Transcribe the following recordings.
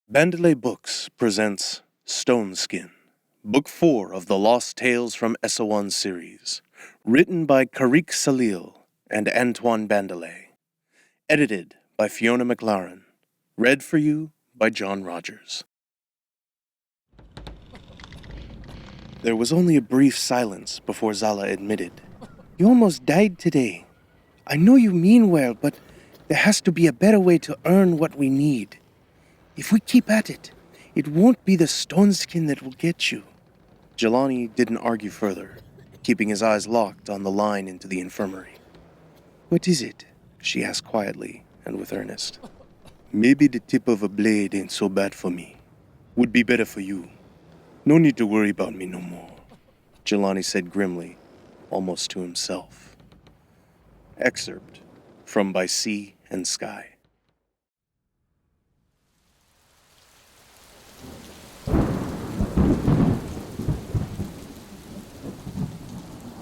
Bandele Books presents Stoneskin, Book 4 of the Lost Tales from Esowon series, written by Karik Salil and Antoine Bandele, edited by Fiona McLaren, read for you by John Rogers. There was only a brief silence before Zala admitted, "You almost died today. I know you mean well, but there has to be a better way to earn what we need. If we keep at it, it won't be the Stoneskin that will get you." Jelani didn't argue further, keeping his eyes locked on the line into the infirmary. "What is it?" she asked quietly and with earnest. "Maybe the tip of a blade ain't so bad for me. Would be better for you. No need to worry about me no more," Jelani said grimly, almost to himself. Excerpt from By Sea and Sky.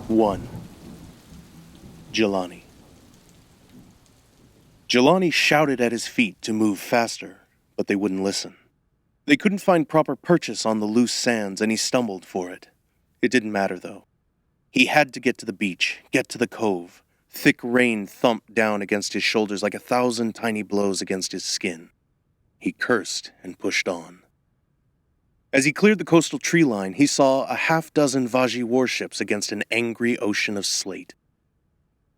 One. Jelani. Jelani shouted at his feet to move faster, but they wouldn't listen. They couldn't find proper purchase on the loose sands, and he stumbled for it. It didn't matter, though. He had to get to the beach, get to the cove. Thick rain thumped down against his shoulders like 1,000 tiny blows against his skin. He cursed and pushed on. As he cleared the coastal tree line, he saw a half-dozen Vaji warships against an angry ocean of slate.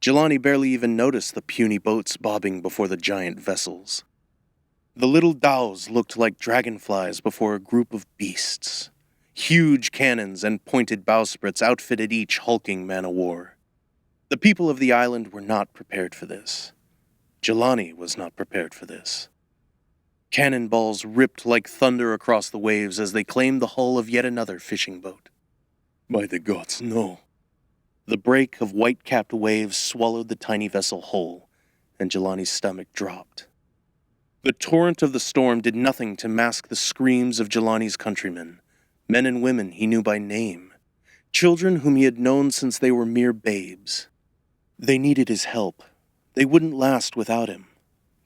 Jelani barely even noticed the puny boats bobbing before the giant vessels. The little dhows looked like dragonflies before a group of beasts. Huge cannons and pointed bowsprits outfitted each hulking man-o'-war. The people of the island were not prepared for this. Jelani was not prepared for this. Cannonballs ripped like thunder across the waves as they claimed the hull of yet another fishing boat. By the gods, no. The break of white-capped waves swallowed the tiny vessel whole, and Jelani's stomach dropped. The torrent of the storm did nothing to mask the screams of Jelani's countrymen, men and women he knew by name, children whom he had known since they were mere babes. They needed his help. They wouldn't last without him.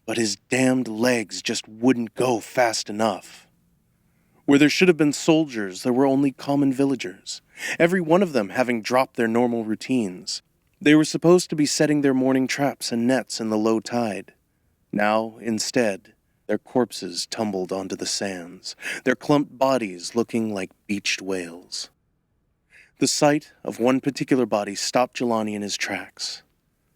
But his damned legs just wouldn't go fast enough. Where there should have been soldiers, there were only common villagers, every one of them having dropped their normal routines. They were supposed to be setting their morning traps and nets in the low tide. Now, instead, their corpses tumbled onto the sands, their clumped bodies looking like beached whales. The sight of one particular body stopped Jelani in his tracks.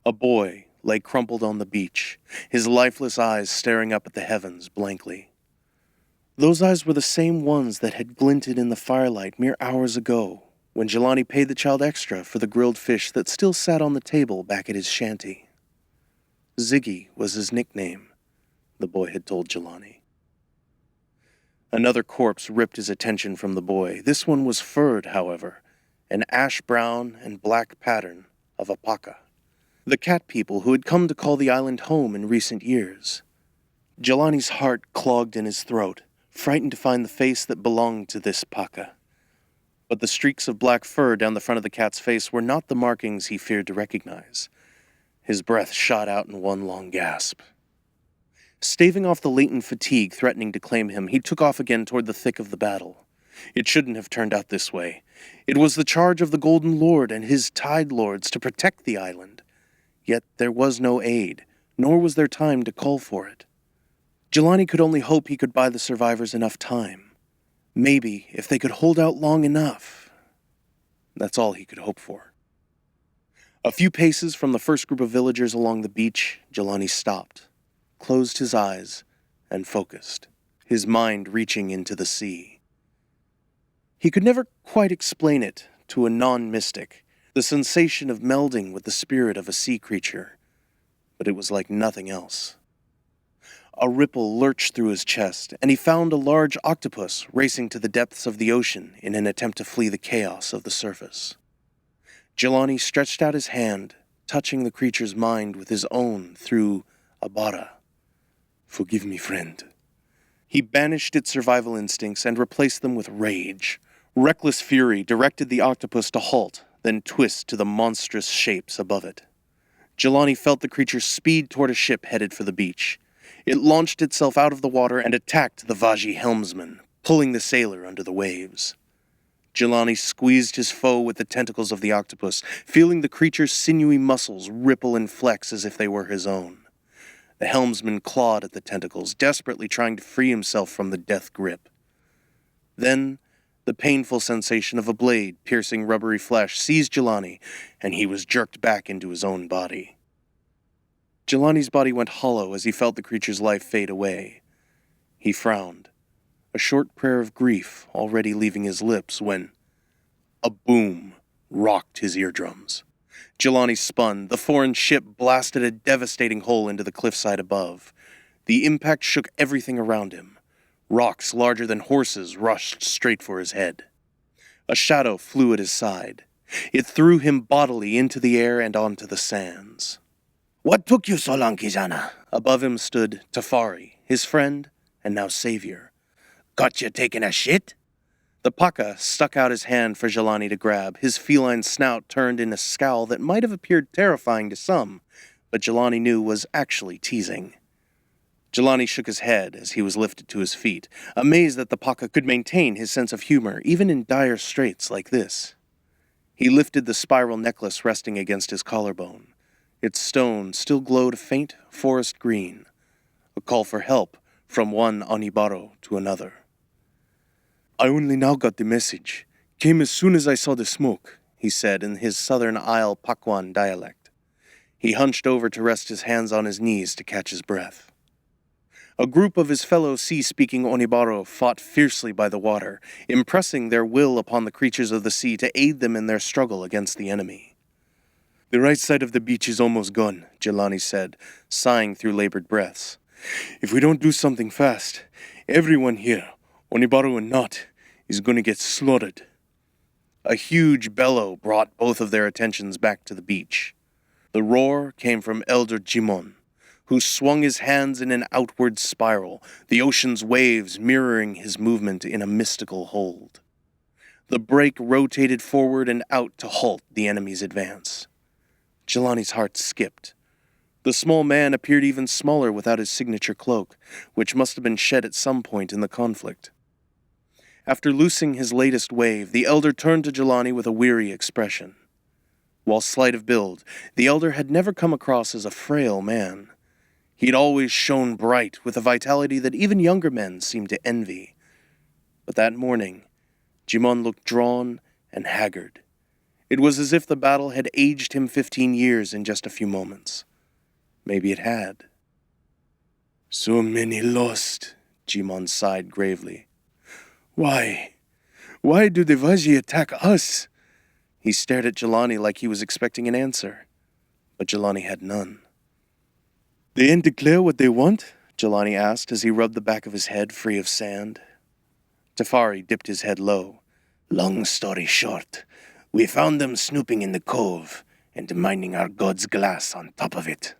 A boy lay crumpled on the beach, his lifeless eyes staring up at the heavens blankly. Those eyes were the same ones that had glinted in the firelight mere hours ago, when Jelani paid the child extra for the grilled fish that still sat on the table back at his shanty. Ziggy was his nickname, the boy had told Jelani. Another corpse ripped his attention from the boy. This one was furred, however, an ash-brown and black pattern of a paca, the cat people who had come to call the island home in recent years. Jelani's heart clogged in his throat, frightened to find the face that belonged to this paca. But the streaks of black fur down the front of the cat's face were not the markings he feared to recognize. His breath shot out in one long gasp. Staving off the latent fatigue threatening to claim him, he took off again toward the thick of the battle. It shouldn't have turned out this way. It was the charge of the Golden Lord and his Tide Lords to protect the island. Yet there was no aid, nor was there time to call for it. Jelani could only hope he could buy the survivors enough time. Maybe, if they could hold out long enough. That's all he could hope for. A few paces from the first group of villagers along the beach, Jelani stopped, closed his eyes, and focused, his mind reaching into the sea. He could never quite explain it to a non-mystic, the sensation of melding with the spirit of a sea creature, but it was like nothing else. A ripple lurched through his chest, and he found a large octopus racing to the depths of the ocean in an attempt to flee the chaos of the surface. Jelani stretched out his hand, touching the creature's mind with his own through Abara. "Forgive me, friend." He banished its survival instincts and replaced them with rage. Reckless fury directed the octopus to halt, then twist to the monstrous shapes above it. Jelani felt the creature speed toward a ship headed for the beach. It launched itself out of the water and attacked the Vaji helmsman, pulling the sailor under the waves. Jelani squeezed his foe with the tentacles of the octopus, feeling the creature's sinewy muscles ripple and flex as if they were his own. The helmsman clawed at the tentacles, desperately trying to free himself from the death grip. Then, the painful sensation of a blade piercing rubbery flesh seized Jelani, and he was jerked back into his own body. Jelani's body went hollow as he felt the creature's life fade away. He frowned, a short prayer of grief already leaving his lips when a boom rocked his eardrums. Jelani spun. The foreign ship blasted a devastating hole into the cliffside above. The impact shook everything around him. Rocks larger than horses rushed straight for his head. A shadow flew at his side. It threw him bodily into the air and onto the sands. "What took you so long, Kijana?" Above him stood Tafari, his friend and now savior. "Got you taking a shit?" The Paka stuck out his hand for Jelani to grab, his feline snout turned in a scowl that might have appeared terrifying to some, but Jelani knew was actually teasing. Jelani shook his head as he was lifted to his feet, amazed that the Paka could maintain his sense of humor even in dire straits like this. He lifted the spiral necklace resting against his collarbone. Its stone still glowed a faint forest green, a call for help from one Onibaro to another. "I only now got the message. Came as soon as I saw the smoke," he said in his Southern Isle Pakuan dialect. He hunched over to rest his hands on his knees to catch his breath. A group of his fellow sea-speaking Onibaro fought fiercely by the water, impressing their will upon the creatures of the sea to aid them in their struggle against the enemy. "The right side of the beach is almost gone," Jelani said, sighing through labored breaths. "If we don't do something fast, everyone here, Onibaro and not, is going to get slaughtered." A huge bellow brought both of their attentions back to the beach. The roar came from Elder Jimon, who swung his hands in an outward spiral, the ocean's waves mirroring his movement in a mystical hold. The break rotated forward and out to halt the enemy's advance. Jelani's heart skipped. The small man appeared even smaller without his signature cloak, which must have been shed at some point in the conflict. After loosing his latest wave, the elder turned to Jelani with a weary expression. While slight of build, the elder had never come across as a frail man. He'd always shone bright with a vitality that even younger men seemed to envy. But that morning, Jimon looked drawn and haggard. It was as if the battle had aged him 15 years in just a few moments. Maybe it had. "So many lost," Jimon sighed gravely. Why do the Vaji attack us?" He stared at Jelani like he was expecting an answer, but Jelani had none. "They ain't declare what they want?" Jelani asked as he rubbed the back of his head free of sand. Tafari dipped his head low. "Long story short, we found them snooping in the cove and mining our god's glass on top of it.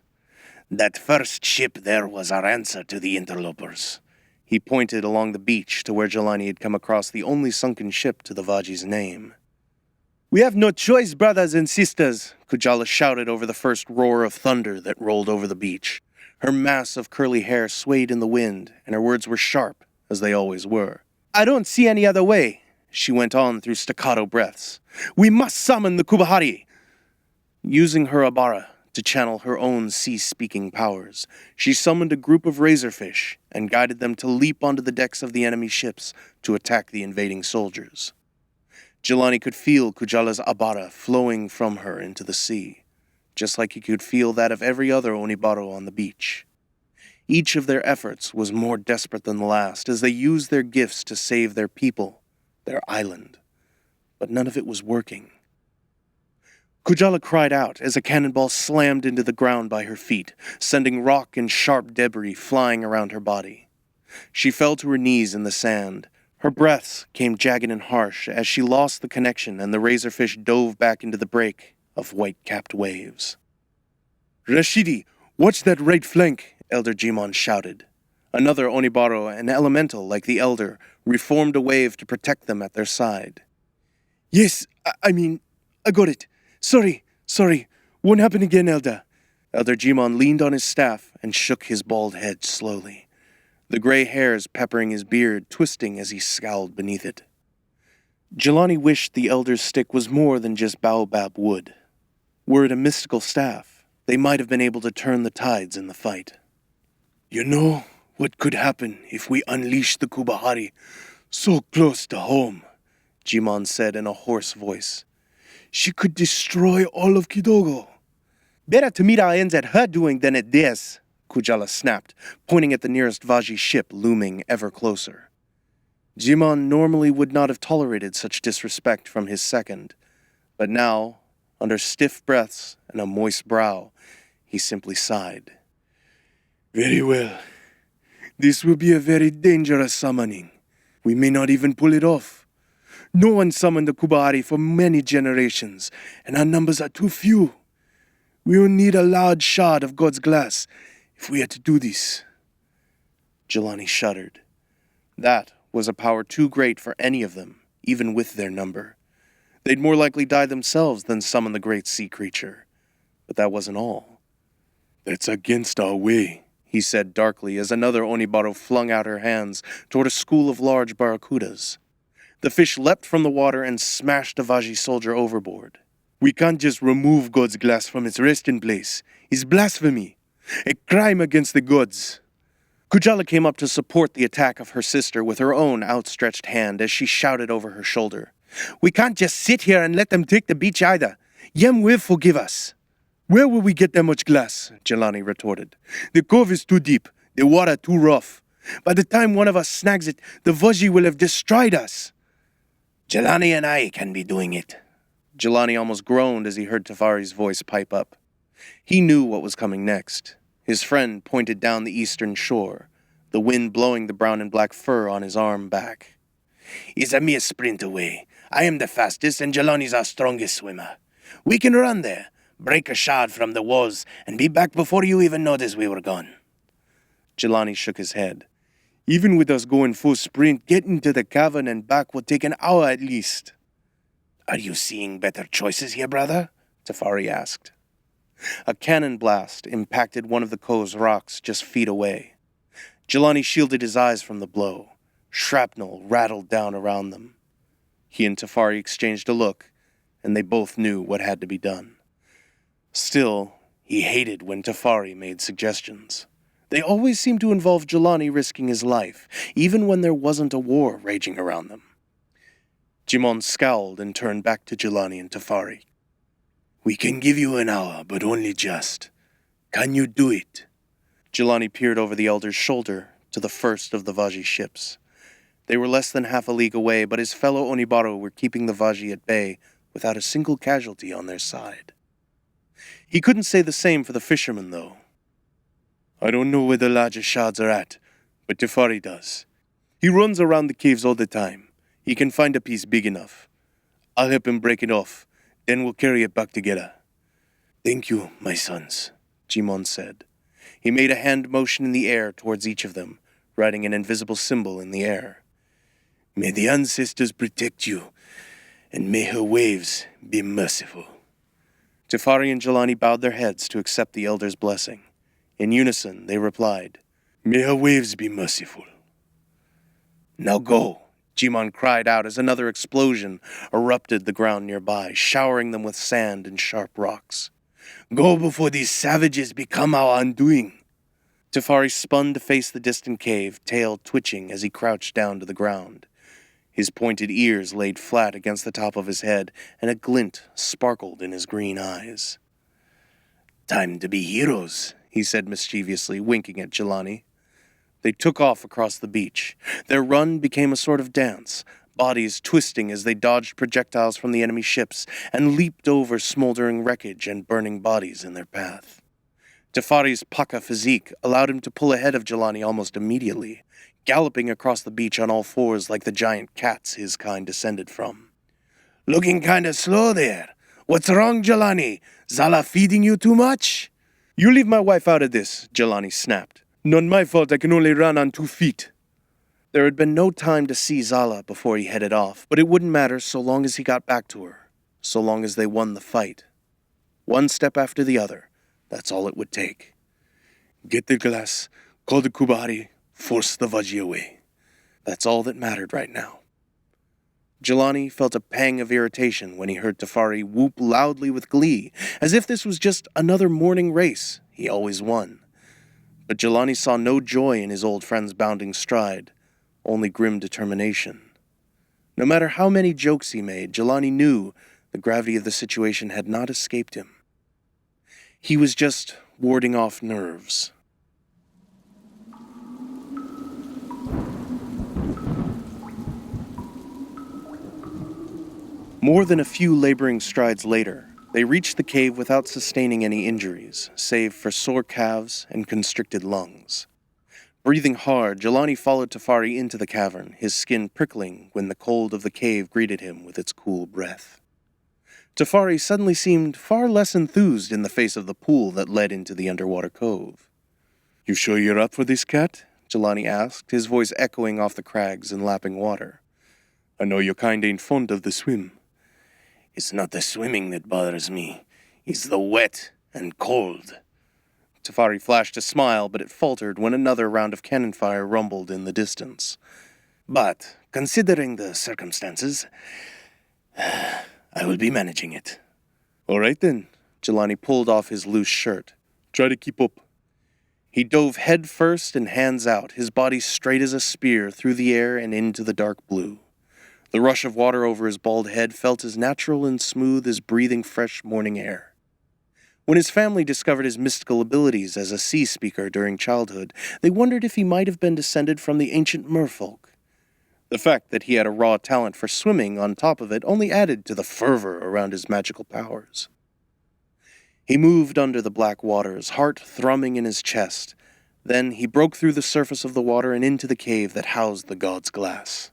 That first ship there was our answer to the interlopers." He pointed along the beach to where Jelani had come across the only sunken ship to the Vaji's name. "We have no choice, brothers and sisters," Kujala shouted over the first roar of thunder that rolled over the beach. Her mass of curly hair swayed in the wind, and her words were sharp, as they always were. "I don't see any other way," she went on through staccato breaths. "We must summon the Kubahari." Using her Abara to channel her own sea-speaking powers, she summoned a group of razorfish and guided them to leap onto the decks of the enemy ships to attack the invading soldiers. Jelani could feel Kujala's Abara flowing from her into the sea, just like he could feel that of every other Onibaro on the beach. Each of their efforts was more desperate than the last as they used their gifts to save their people, their island. But none of it was working. Kujala cried out as a cannonball slammed into the ground by her feet, sending rock and sharp debris flying around her body. She fell to her knees in the sand. Her breaths came jagged and harsh as she lost the connection and the razorfish dove back into the break of white-capped waves. "Rashidi, watch that right flank," Elder Jimon shouted. Another Onibaro, an elemental like the Elder, reformed a wave to protect them at their side. "Yes, I got it. Sorry. Won't happen again, Elder." Elder Jimon leaned on his staff and shook his bald head slowly, the gray hairs peppering his beard, twisting as he scowled beneath it. Jelani wished the elder's stick was more than just baobab wood. Were it a mystical staff, they might have been able to turn the tides in the fight. You know what could happen if we unleash the Kubahari so close to home, Jimon said in a hoarse voice. She could destroy all of Kidogo. Better to meet our ends at her doing than at this, Kujala snapped, pointing at the nearest Vaji ship looming ever closer. Jimon normally would not have tolerated such disrespect from his second, but now, under stiff breaths and a moist brow, he simply sighed. Very well. This will be a very dangerous summoning. We may not even pull it off. No one summoned the Kubahari for many generations, and our numbers are too few. We will need a large shard of God's glass if we are to do this. Jelani shuddered. That was a power too great for any of them, even with their number. They'd more likely die themselves than summon the great sea creature. But that wasn't all. That's against our way, he said darkly as another Onibaro flung out her hands toward a school of large barracudas. The fish leapt from the water and smashed a Vaji soldier overboard. We can't just remove God's glass from its resting place. It's blasphemy. A crime against the gods. Kujala came up to support the attack of her sister with her own outstretched hand as she shouted over her shoulder. We can't just sit here and let them take the beach either. Yem will forgive us. Where will we get that much glass? Jelani retorted. The cove is too deep, the water too rough. By the time one of us snags it, the Vaji will have destroyed us. Jelani and I can be doing it. Jelani almost groaned as he heard Tafari's voice pipe up. He knew what was coming next. His friend pointed down the eastern shore, the wind blowing the brown and black fur on his arm back. It's a mere sprint away. I am the fastest and Jelani's our strongest swimmer. We can run there, break a shard from the walls, and be back before you even notice we were gone. Jelani shook his head. Even with us going full sprint, getting to the cavern and back will take an hour at least. Are you seeing better choices here, brother? Tafari asked. A cannon blast impacted one of the cove's rocks just feet away. Jelani shielded his eyes from the blow. Shrapnel rattled down around them. He and Tafari exchanged a look, and they both knew what had to be done. Still, he hated when Tafari made suggestions. They always seemed to involve Jelani risking his life, even when there wasn't a war raging around them. Jimon scowled and turned back to Jelani and Tafari. We can give you an hour, but only just. Can you do it? Jelani peered over the elder's shoulder to the first of the Vaji ships. They were less than half a league away, but his fellow Onibaro were keeping the Vaji at bay without a single casualty on their side. He couldn't say the same for the fishermen, though. I don't know where the larger shards are at, but Tafari does. He runs around the caves all the time. He can find a piece big enough. I'll help him break it off. Then we'll carry it back together. Thank you, my sons, Jimon said. He made a hand motion in the air towards each of them, writing an invisible symbol in the air. May the ancestors protect you, and may her waves be merciful. Tafari and Jelani bowed their heads to accept the elder's blessing. In unison, they replied, May her waves be merciful. Now go, Jimon cried out as another explosion erupted the ground nearby, showering them with sand and sharp rocks. Go before these savages become our undoing. Tafari spun to face the distant cave, tail twitching as he crouched down to the ground. His pointed ears laid flat against the top of his head, and a glint sparkled in his green eyes. Time to be heroes, he said mischievously, winking at Jelani. They took off across the beach. Their run became a sort of dance, bodies twisting as they dodged projectiles from the enemy ships and leaped over smoldering wreckage and burning bodies in their path. Tafari's Paka physique allowed him to pull ahead of Jelani almost immediately, galloping across the beach on all fours like the giant cats his kind descended from. Looking kinda slow there. What's wrong, Jelani? Zala feeding you too much? You leave my wife out of this, Jelani snapped. Not my fault I can only run on 2 feet. There had been no time to see Zala before he headed off, but it wouldn't matter so long as he got back to her, so long as they won the fight. One step after the other, That's all it would take. Get the glass, call the Kubari, force the Vaji away. That's all that mattered right now. Jelani felt a pang of irritation when he heard Tafari whoop loudly with glee, as if this was just another morning race he always won. But Jelani saw no joy in his old friend's bounding stride, only grim determination. No matter how many jokes he made, Jelani knew the gravity of the situation had not escaped him. He was just warding off nerves. More than a few laboring strides later, they reached the cave without sustaining any injuries, save for sore calves and constricted lungs. Breathing hard, Jelani followed Tafari into the cavern, his skin prickling when the cold of the cave greeted him with its cool breath. Tafari suddenly seemed far less enthused in the face of the pool that led into the underwater cove. "You sure you're up for this, cat?" Jelani asked, his voice echoing off the crags and lapping water. "I know your kind ain't fond of the swim." "It's not the swimming that bothers me. It's the wet and cold." Tafari flashed a smile, but it faltered when another round of cannon fire rumbled in the distance. "But, considering the circumstances, I will be managing it." "All right then." Jelani pulled off his loose shirt. "Try to keep up." He dove head first and hands out, his body straight as a spear through the air and into the dark blue. The rush of water over his bald head felt as natural and smooth as breathing fresh morning air. When his family discovered his mystical abilities as a sea speaker during childhood, they wondered if he might have been descended from the ancient merfolk. The fact that he had a raw talent for swimming on top of it only added to the fervor around his magical powers. He moved under the black waters, heart thrumming in his chest. Then he broke through the surface of the water and into the cave that housed the god's glass.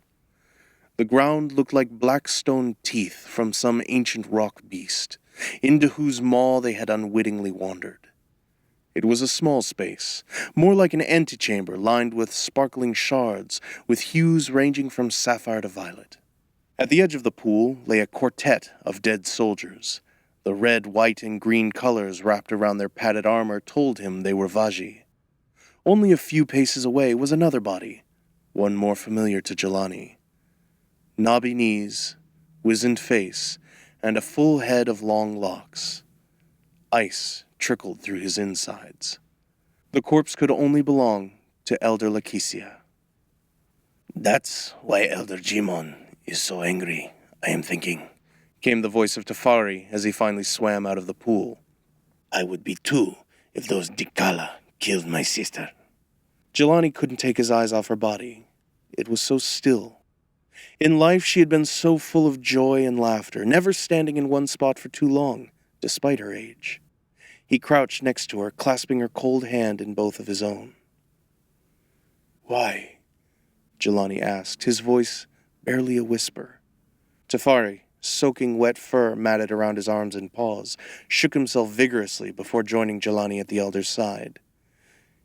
The ground looked like black stone teeth from some ancient rock beast, into whose maw they had unwittingly wandered. It was a small space, more like an antechamber lined with sparkling shards, with hues ranging from sapphire to violet. At the edge of the pool lay a quartet of dead soldiers. The red, white, and green colors wrapped around their padded armor told him they were Vaji. Only a few paces away was another body, one more familiar to Jelani. Knobby knees, wizened face, and a full head of long locks. Ice trickled through his insides. The corpse could only belong to Elder Lakesia. "That's why Elder Jimon is so angry, I am thinking," came the voice of Tafari as he finally swam out of the pool. "I would be too if those Dikala killed my sister." Jelani couldn't take his eyes off her body. It was so still. In life she had been so full of joy and laughter, never standing in one spot for too long, despite her age. He crouched next to her, clasping her cold hand in both of his own. "Why?" Jelani asked, his voice barely a whisper. Tafari, soaking wet fur matted around his arms and paws, shook himself vigorously before joining Jelani at the elder's side.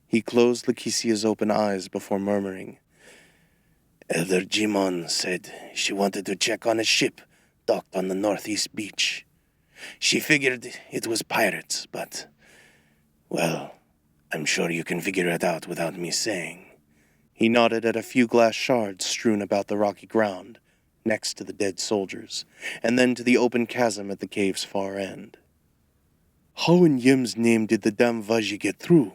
He closed Lakesia's open eyes before murmuring, "Elder Jimon said she wanted to check on a ship docked on the northeast beach. She figured it was pirates, but, well, I'm sure you can figure it out without me saying." He nodded at a few glass shards strewn about the rocky ground, next to the dead soldiers, and then to the open chasm at the cave's far end. "How in Yim's name did the damn Vaji get through?"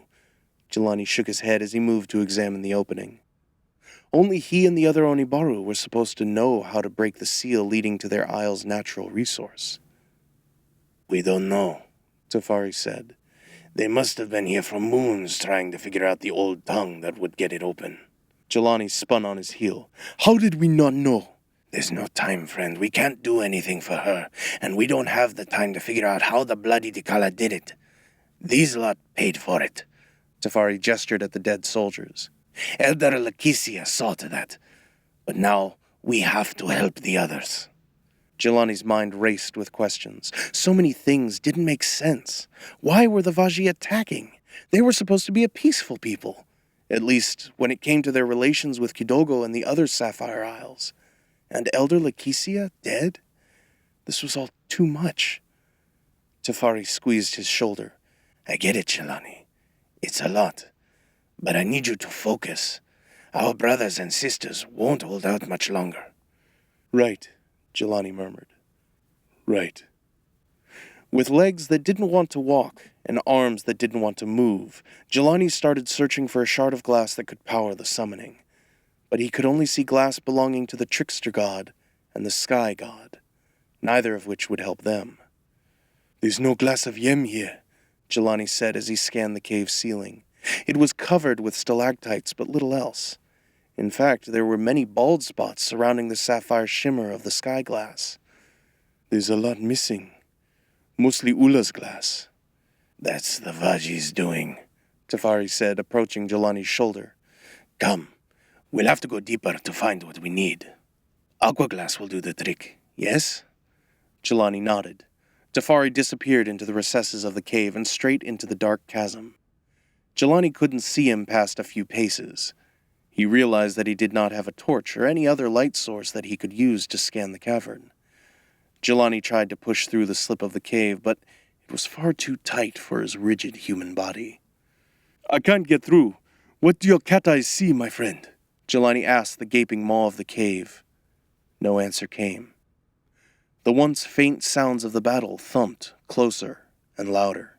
Jelani shook his head as he moved to examine the opening. Only he and the other Onibaru were supposed to know how to break the seal leading to their isle's natural resource. "We don't know," Tafari said. "They must have been here for moons trying to figure out the old tongue that would get it open." Jelani spun on his heel. "How did we not know?" "There's no time, friend. We can't do anything for her, and we don't have the time to figure out how the bloody Dikala did it. These lot paid for it." Tafari gestured at the dead soldiers. "Elder Lakesia saw to that, but now we have to help the others." Jelani's mind raced with questions. So many things didn't make sense. Why were the Vaji attacking? They were supposed to be a peaceful people, at least when it came to their relations with Kidogo and the other Sapphire Isles. And Elder Lakesia dead? This was all too much. Tafari squeezed his shoulder. I get it, Jelani. It's a lot. But I need you to focus. Our brothers and sisters won't hold out much longer. Right, Jelani murmured. Right. With legs that didn't want to walk and arms that didn't want to move, Jelani started searching for a shard of glass that could power the summoning. But he could only see glass belonging to the trickster god and the sky god, neither of which would help them. There's no glass of yem here, Jelani said as he scanned the cave ceiling. It was covered with stalactites, but little else. In fact, there were many bald spots surrounding the sapphire shimmer of the sky glass. There's a lot missing. Mostly Ula's glass. That's the Vaji's doing, Tafari said, approaching Jelani's shoulder. Come, we'll have to go deeper to find what we need. Aqua glass will do the trick, yes? Jelani nodded. Tafari disappeared into the recesses of the cave and straight into the dark chasm. Jelani couldn't see him past a few paces. He realized that he did not have a torch or any other light source that he could use to scan the cavern. Jelani tried to push through the slip of the cave, but it was far too tight for his rigid human body. I can't get through. What do your cat eyes see, my friend? Jelani asked the gaping maw of the cave. No answer came. The once faint sounds of the battle thumped closer and louder.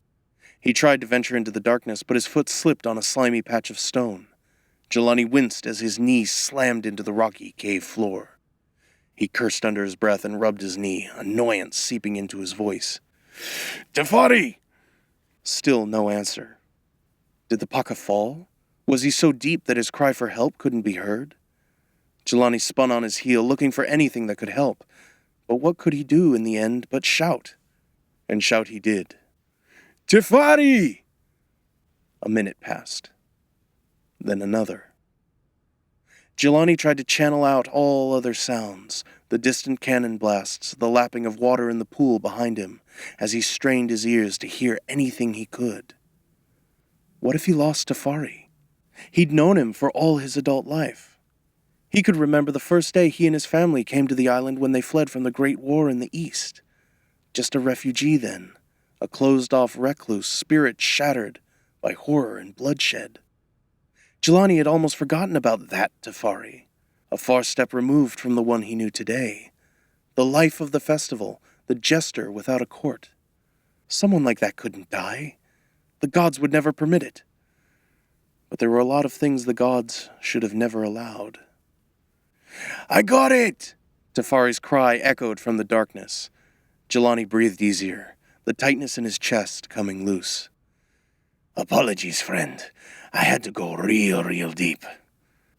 He tried to venture into the darkness, but his foot slipped on a slimy patch of stone. Jelani winced as his knee slammed into the rocky cave floor. He cursed under his breath and rubbed his knee, annoyance seeping into his voice. Tafari! Still no answer. Did the Paka fall? Was he so deep that his cry for help couldn't be heard? Jelani spun on his heel, looking for anything that could help. But what could he do in the end but shout? And shout he did. Tafari! A minute passed. Then another. Jelani tried to channel out all other sounds, the distant cannon blasts, the lapping of water in the pool behind him, as he strained his ears to hear anything he could. What if he lost Tafari? He'd known him for all his adult life. He could remember the first day he and his family came to the island when they fled from the Great War in the East. Just a refugee then, a closed-off recluse, spirit shattered by horror and bloodshed. Jelani had almost forgotten about that Tafari, a far step removed from the one he knew today. The life of the festival, the jester without a court. Someone like that couldn't die. The gods would never permit it. But there were a lot of things the gods should have never allowed. I got it! Tafari's cry echoed from the darkness. Jelani breathed easier, the tightness in his chest coming loose. Apologies, friend. I had to go real deep.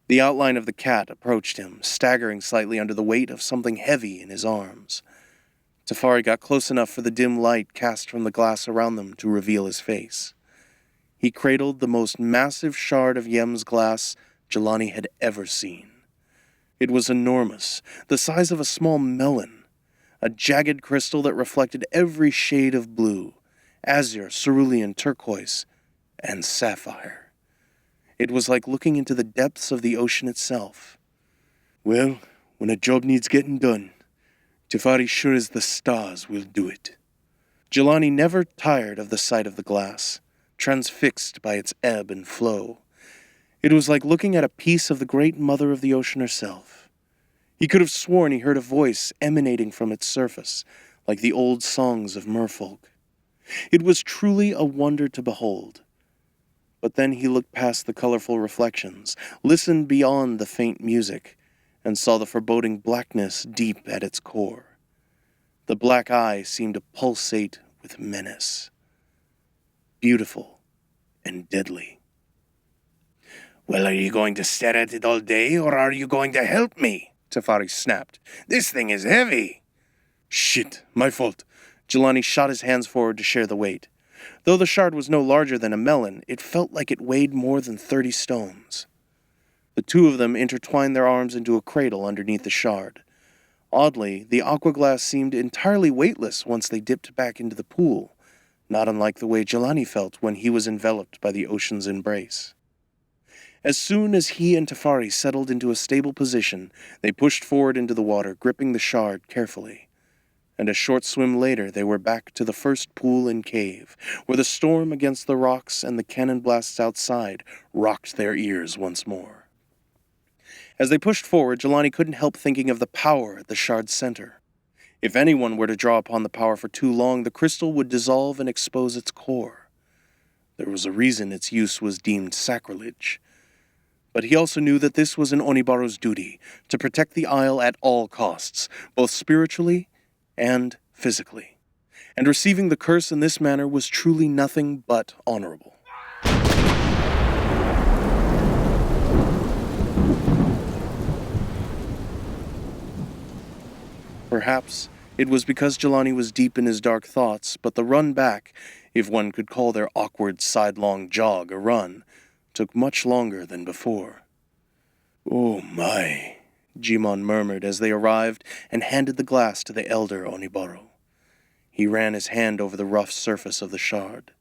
The outline of the cat approached him, staggering slightly under the weight of something heavy in his arms. Tafari got close enough for the dim light cast from the glass around them to reveal his face. He cradled the most massive shard of Yem's glass Jelani had ever seen. It was enormous, the size of a small melon, a jagged crystal that reflected every shade of blue, azure, cerulean, turquoise, and sapphire. It was like looking into the depths of the ocean itself. Well, when a job needs getting done, Tafari sure as the stars will do it. Jelani never tired of the sight of the glass, transfixed by its ebb and flow. It was like looking at a piece of the great mother of the ocean herself. He could have sworn he heard a voice emanating from its surface, like the old songs of merfolk. It was truly a wonder to behold. But then he looked past the colorful reflections, listened beyond the faint music, and saw the foreboding blackness deep at its core. The black eye seemed to pulsate with menace. Beautiful and deadly. Well, are you going to stare at it all day, or are you going to help me? Tafari snapped. This thing is heavy. Shit, my fault. Jelani shot his hands forward to share the weight. Though the shard was no larger than a melon, it felt like it weighed more than 30 stones. The two of them intertwined their arms into a cradle underneath the shard. Oddly, the aqua glass seemed entirely weightless once they dipped back into the pool, not unlike the way Jelani felt when he was enveloped by the ocean's embrace. As soon as he and Tafari settled into a stable position, they pushed forward into the water, gripping the shard carefully. and a short swim later they were back to the first pool and cave, where the storm against the rocks and the cannon blasts outside rocked their ears once more. As they pushed forward, Jelani couldn't help thinking of the power at the shard's center. If anyone were to draw upon the power for too long, the crystal would dissolve and expose its core. There was a reason its use was deemed sacrilege. But he also knew that this was an Onibaro's duty, to protect the isle at all costs, both spiritually and physically. And receiving the curse in this manner was truly nothing but honorable. Perhaps it was because Jelani was deep in his dark thoughts, but the run back, if one could call their awkward sidelong jog a run, took much longer than before. "Oh my," Jimon murmured as they arrived and handed the glass to the elder Onibaro. He ran his hand over the rough surface of the shard.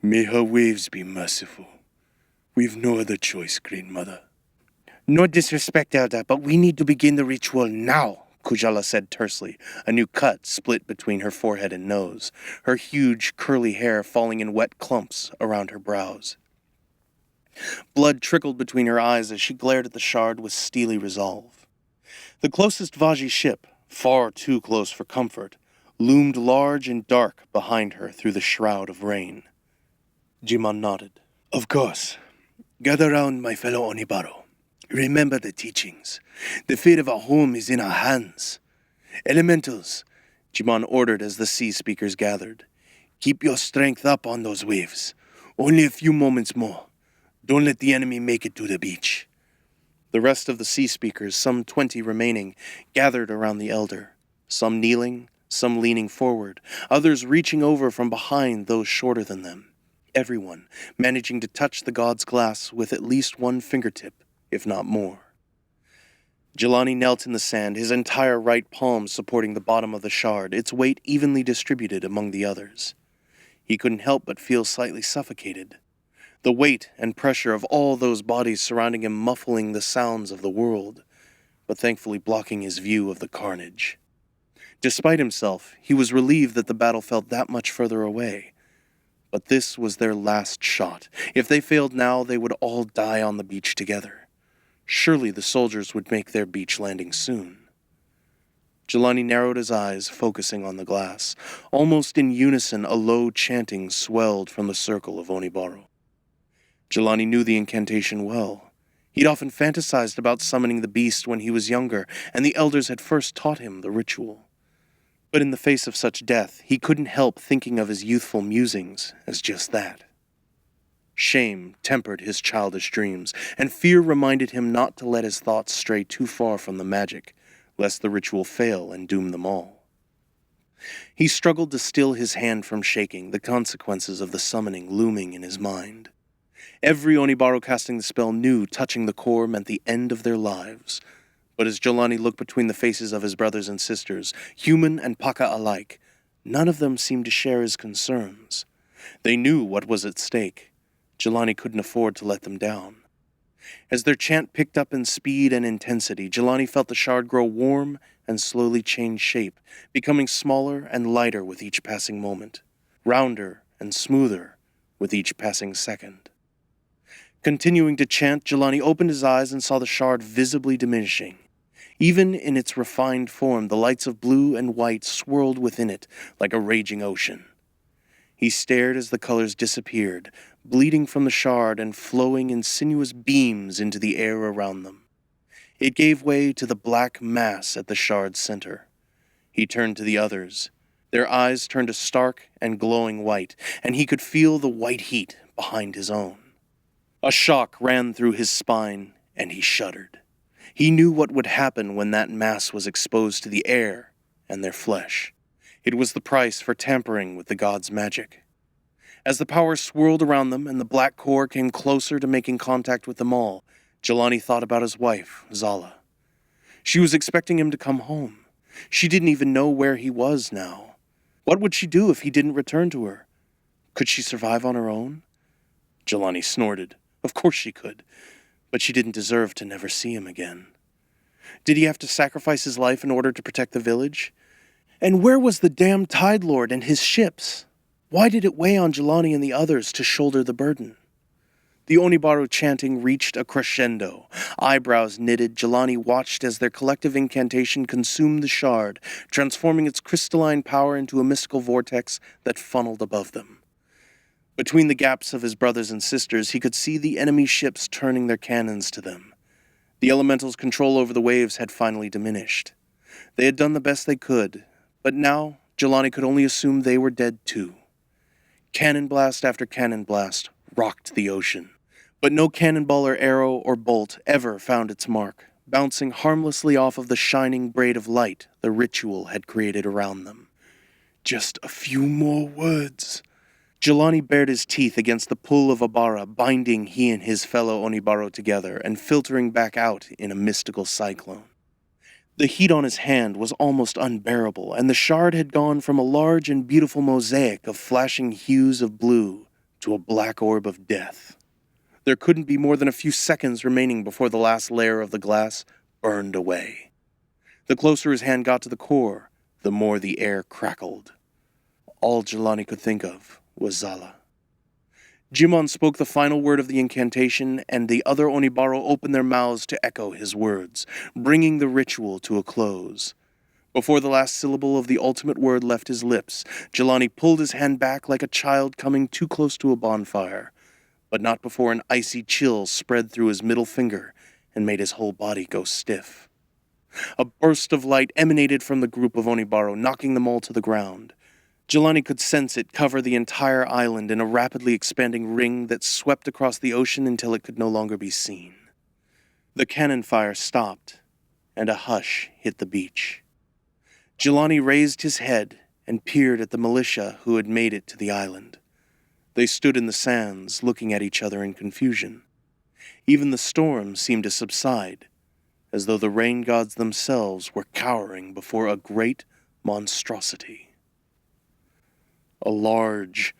"May her waves be merciful. We've no other choice, Great Mother." "No disrespect, Elder, but we need to begin the ritual now," Kujala said tersely, a new cut split between her forehead and nose, her huge, curly hair falling in wet clumps around her brows. Blood trickled between her eyes as she glared at the shard with steely resolve. The closest Vaji ship, far too close for comfort, loomed large and dark behind her through the shroud of rain. Jimon nodded. "Of course. Gather round, my fellow Onibaro. Remember the teachings. The fate of our home is in our hands. Elementals," Jimon ordered as the sea speakers gathered. "Keep your strength up on those waves. Only a few moments more. Don't let the enemy make it to the beach." The rest of the sea speakers, some 20 remaining, gathered around the elder, some kneeling, some leaning forward, others reaching over from behind those shorter than them, everyone managing to touch the god's glass with at least one fingertip, if not more. Jelani knelt in the sand, his entire right palm supporting the bottom of the shard, its weight evenly distributed among the others. He couldn't help but feel slightly suffocated. The weight and pressure of all those bodies surrounding him muffling the sounds of the world, but thankfully blocking his view of the carnage. Despite himself, he was relieved that the battle felt that much further away. But this was their last shot. If they failed now, they would all die on the beach together. Surely the soldiers would make their beach landing soon. Jelani narrowed his eyes, focusing on the glass. Almost in unison, a low chanting swelled from the circle of Onibaro. Jelani knew the incantation well. He'd often fantasized about summoning the beast when he was younger, and the elders had first taught him the ritual. But in the face of such death, he couldn't help thinking of his youthful musings as just that. Shame tempered his childish dreams, and fear reminded him not to let his thoughts stray too far from the magic, lest the ritual fail and doom them all. He struggled to still his hand from shaking, the consequences of the summoning looming in his mind. Every Onibaro casting the spell knew touching the core meant the end of their lives. But as Jelani looked between the faces of his brothers and sisters, human and Paka alike, none of them seemed to share his concerns. They knew what was at stake. Jelani couldn't afford to let them down. As their chant picked up in speed and intensity, Jelani felt the shard grow warm and slowly change shape, becoming smaller and lighter with each passing moment, rounder and smoother with each passing second. Continuing to chant, Jelani opened his eyes and saw the shard visibly diminishing. Even in its refined form, the lights of blue and white swirled within it like a raging ocean. He stared as the colors disappeared, bleeding from the shard and flowing in sinuous beams into the air around them. It gave way to the black mass at the shard's center. He turned to the others. Their eyes turned a stark and glowing white, and he could feel the white heat behind his own. A shock ran through his spine, and he shuddered. He knew what would happen when that mass was exposed to the air and their flesh. It was the price for tampering with the god's magic. As the power swirled around them and the black core came closer to making contact with them all, Jelani thought about his wife, Zala. She was expecting him to come home. She didn't even know where he was now. What would she do if he didn't return to her? Could she survive on her own? Jelani snorted. Of course she could, but she didn't deserve to never see him again. Did he have to sacrifice his life in order to protect the village? And where was the damned Tide Lord and his ships? Why did it weigh on Jelani and the others to shoulder the burden? The Onibaru chanting reached a crescendo. Eyebrows knitted, Jelani watched as their collective incantation consumed the shard, transforming its crystalline power into a mystical vortex that funneled above them. Between the gaps of his brothers and sisters, he could see the enemy ships turning their cannons to them. The elemental's control over the waves had finally diminished. They had done the best they could, but now Jelani could only assume they were dead too. Cannon blast after cannon blast rocked the ocean, but no cannonball or arrow or bolt ever found its mark, bouncing harmlessly off of the shining braid of light the ritual had created around them. Just a few more words. Jelani bared his teeth against the pull of Abara, binding he and his fellow Onibaro together and filtering back out in a mystical cyclone. The heat on his hand was almost unbearable, and the shard had gone from a large and beautiful mosaic of flashing hues of blue to a black orb of death. There couldn't be more than a few seconds remaining before the last layer of the glass burned away. The closer his hand got to the core, the more the air crackled. All Jelani could think of was Zala. Jimon spoke the final word of the incantation, and the other Onibaro opened their mouths to echo his words, bringing the ritual to a close. Before the last syllable of the ultimate word left his lips, Jelani pulled his hand back like a child coming too close to a bonfire, but not before an icy chill spread through his middle finger and made his whole body go stiff. A burst of light emanated from the group of Onibaro, knocking them all to the ground. Jelani could sense it cover the entire island in a rapidly expanding ring that swept across the ocean until it could no longer be seen. The cannon fire stopped, and a hush hit the beach. Jelani raised his head and peered at the militia who had made it to the island. They stood in the sands, looking at each other in confusion. Even the storm seemed to subside, as though the rain gods themselves were cowering before a great monstrosity. A large,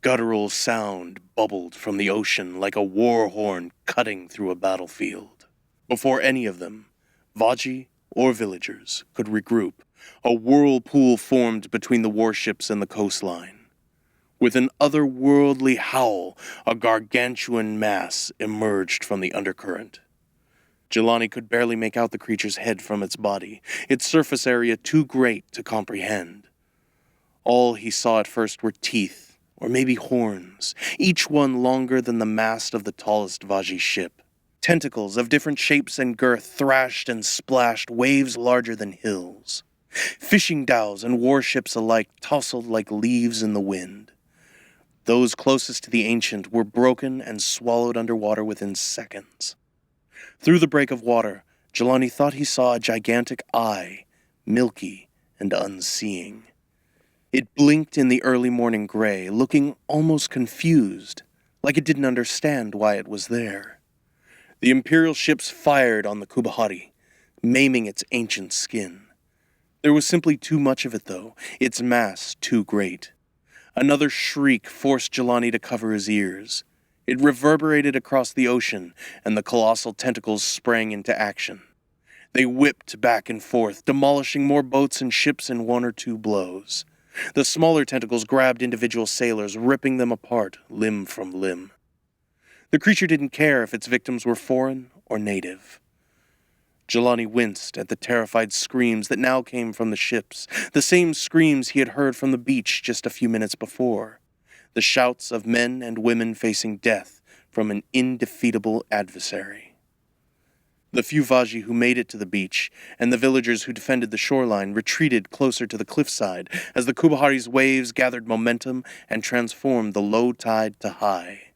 guttural sound bubbled from the ocean like a war horn cutting through a battlefield. Before any of them, Vaji or villagers, could regroup, a whirlpool formed between the warships and the coastline. With an otherworldly howl, a gargantuan mass emerged from the undercurrent. Jelani could barely make out the creature's head from its body, its surface area too great to comprehend. All he saw at first were teeth, or maybe horns, each one longer than the mast of the tallest Vaji ship. Tentacles of different shapes and girth thrashed and splashed waves larger than hills. Fishing dhows and warships alike tousled like leaves in the wind. Those closest to the ancient were broken and swallowed underwater within seconds. Through the break of water, Jelani thought he saw a gigantic eye, milky and unseeing. It blinked in the early morning gray, looking almost confused, like it didn't understand why it was there. The Imperial ships fired on the Kubahari, maiming its ancient skin. There was simply too much of it, though, its mass too great. Another shriek forced Jelani to cover his ears. It reverberated across the ocean, and the colossal tentacles sprang into action. They whipped back and forth, demolishing more boats and ships in one or two blows. The smaller tentacles grabbed individual sailors, ripping them apart, limb from limb. The creature didn't care if its victims were foreign or native. Jelani winced at the terrified screams that now came from the ships, the same screams he had heard from the beach just a few minutes before, the shouts of men and women facing death from an indefeatable adversary. The few Vaji who made it to the beach, and the villagers who defended the shoreline, retreated closer to the cliffside as the Kubahari's waves gathered momentum and transformed the low tide to high.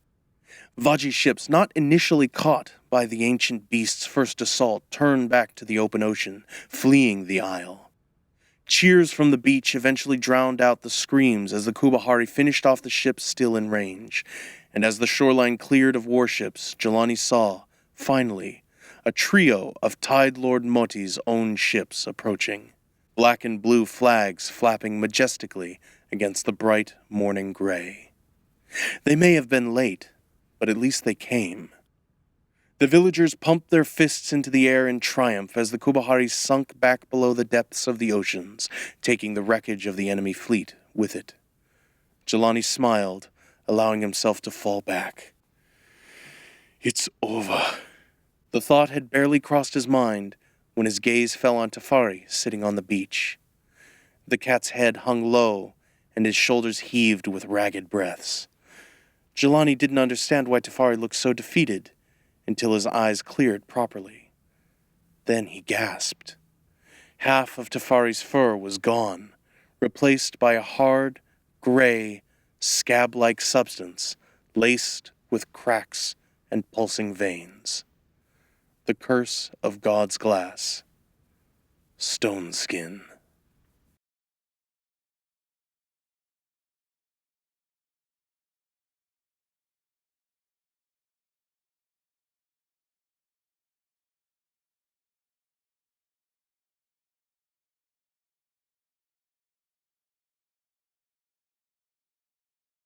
Vaji ships, not initially caught by the ancient beast's first assault, turned back to the open ocean, fleeing the isle. Cheers from the beach eventually drowned out the screams as the Kubahari finished off the ships still in range, and as the shoreline cleared of warships, Jelani saw, finally, a trio of Tide Lord Moti's own ships approaching, black and blue flags flapping majestically against the bright morning gray. They may have been late, but at least they came. The villagers pumped their fists into the air in triumph as the Kubahari sunk back below the depths of the oceans, taking the wreckage of the enemy fleet with it. Jelani smiled, allowing himself to fall back. It's over. The thought had barely crossed his mind when his gaze fell on Tafari sitting on the beach. The cat's head hung low, and his shoulders heaved with ragged breaths. Jelani didn't understand why Tafari looked so defeated until his eyes cleared properly. Then he gasped. Half of Tafari's fur was gone, replaced by a hard, gray, scab-like substance laced with cracks and pulsing veins. The curse of God's glass. Stoneskin.